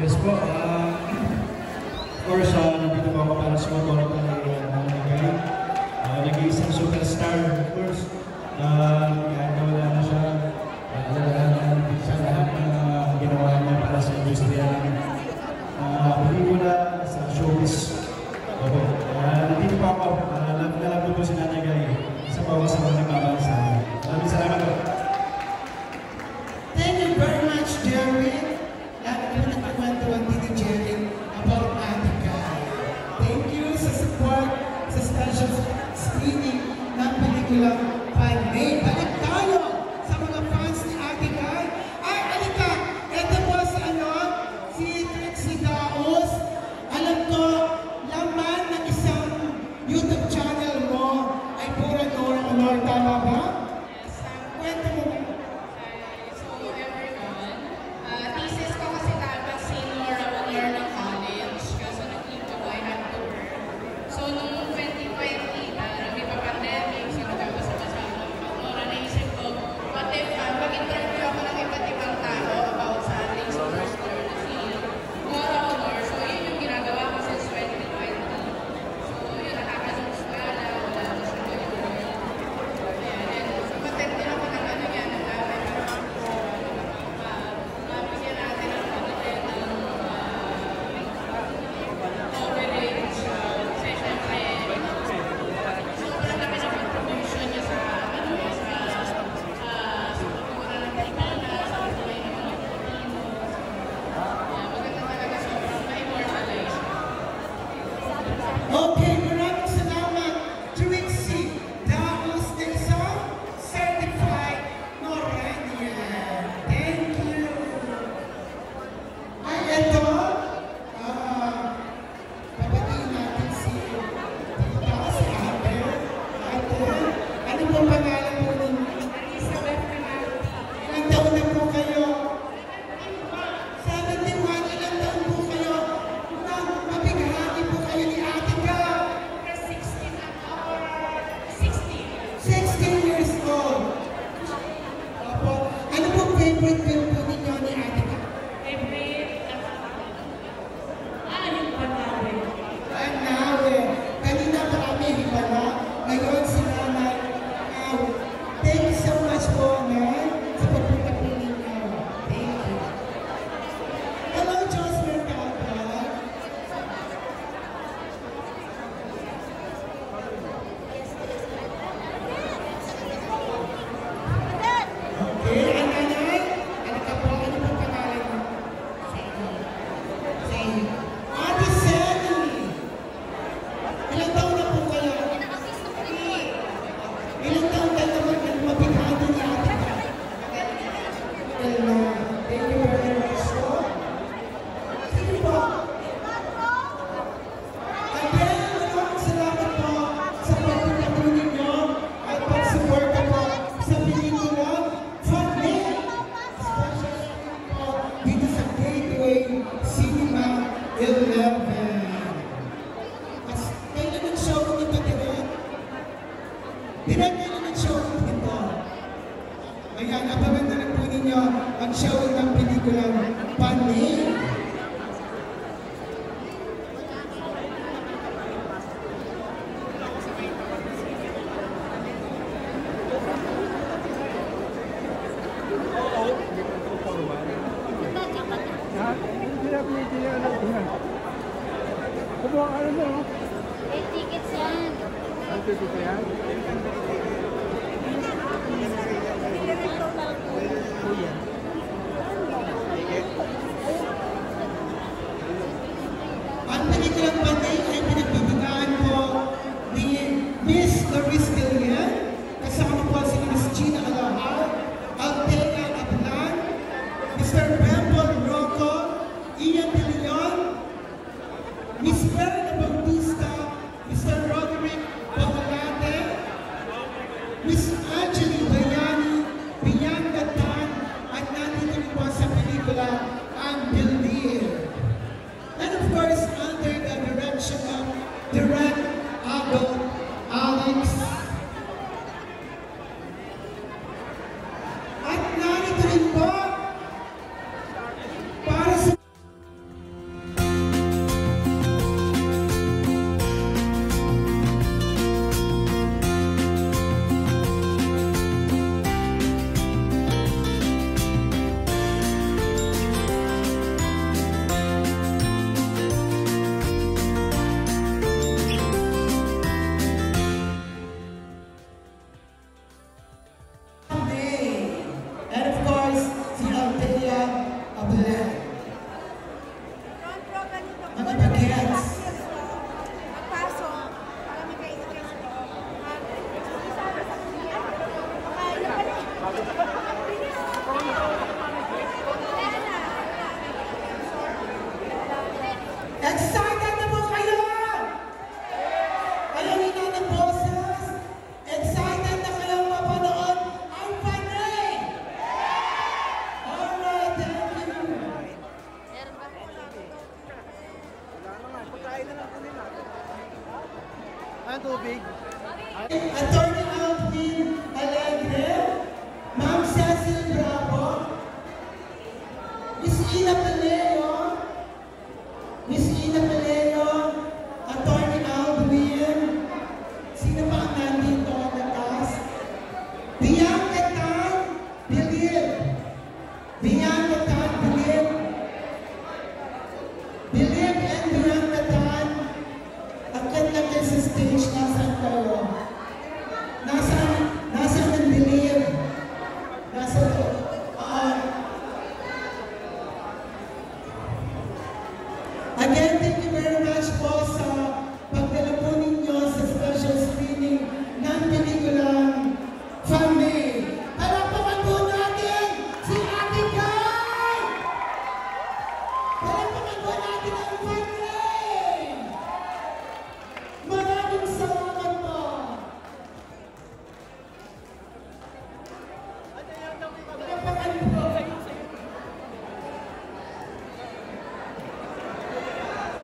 Yes po, of course, nandito po ako para sumutorong pa ng Nagay. Nag-iisang superstar, of course. Kahit na wala na siya, alalahanan sa lahat ng ginawa niya para sa industriya namin. Pelikula sa showbiz. Okay. Nandito po ako, nalab po si Nagay sa bawat sa mga nagmamahal sa amin. Maraming salamat po. Thank you very much, Jerry. Lagi ko nagkakwentuhan din ni Jerry about Ate Guy. Thank you sa support sa special screening ng pelikulang Panay. Balik tayo sa mga fans ni Ate Guy. Ay, alika! Ito po si Trixie Daos. Alam ko, laman ng isang YouTube channel mo ay pura Nora Honor. Tama ba? Kwento mo. Okay, maraming salamat, Trixie Daos ng isang certified Noranian. Thank you. Ay, ito, papatiin natin si Tita, si Ate. Ate, ano po pangalan po ninyo? Elizabeth Canalti. Ilang taon na po kayo? 71. Ilang taon po kayo? Nang mabighani po kayo ni Ate. 16 years old. Opo. Ano po favorite film po ninyo ni Ate Ka? Favorite? Yung Panawe. Panawe. Kanina pa kami hibala. Ngayon si Nanay Panawe. Thank you so much po, Nay, sa pagpunta po ninyo. Thank you. Hello, Jos Mercado. Okay, ang nanay, ano ka po? Ano po pangalan mo? Sally. Ate Sally! Ilang taon na po kayo? Ilang taon kayo naman mabighani ni Ate Ka? Thank you very much po. Sige po. Again, maraming salamat po sa pagpunta po ninyo at pag-suporta po sa pelikula Panay. Especially po dito sa Gateway Cinema 11. Kailan ang show nito, Direk? Direk, kailan ang show nito? Ayan, abangan na lang po ninyo ang show ng pelikulang Panay. Kumuha ka na mo. 8 tickets yan. Ang ticket yan? Ang pelikulang Panay ay pinagbibigaan po ni Miss Doris Gillian, kasama po si Miss Gina Alahar, Altea Atlan, Mr. Bembol Rocco, Ian De Leon, Miss Berna Bautista, Mr. Roderick Bagalate, Miss Angeli Bayani, tubig. Attorney Alvin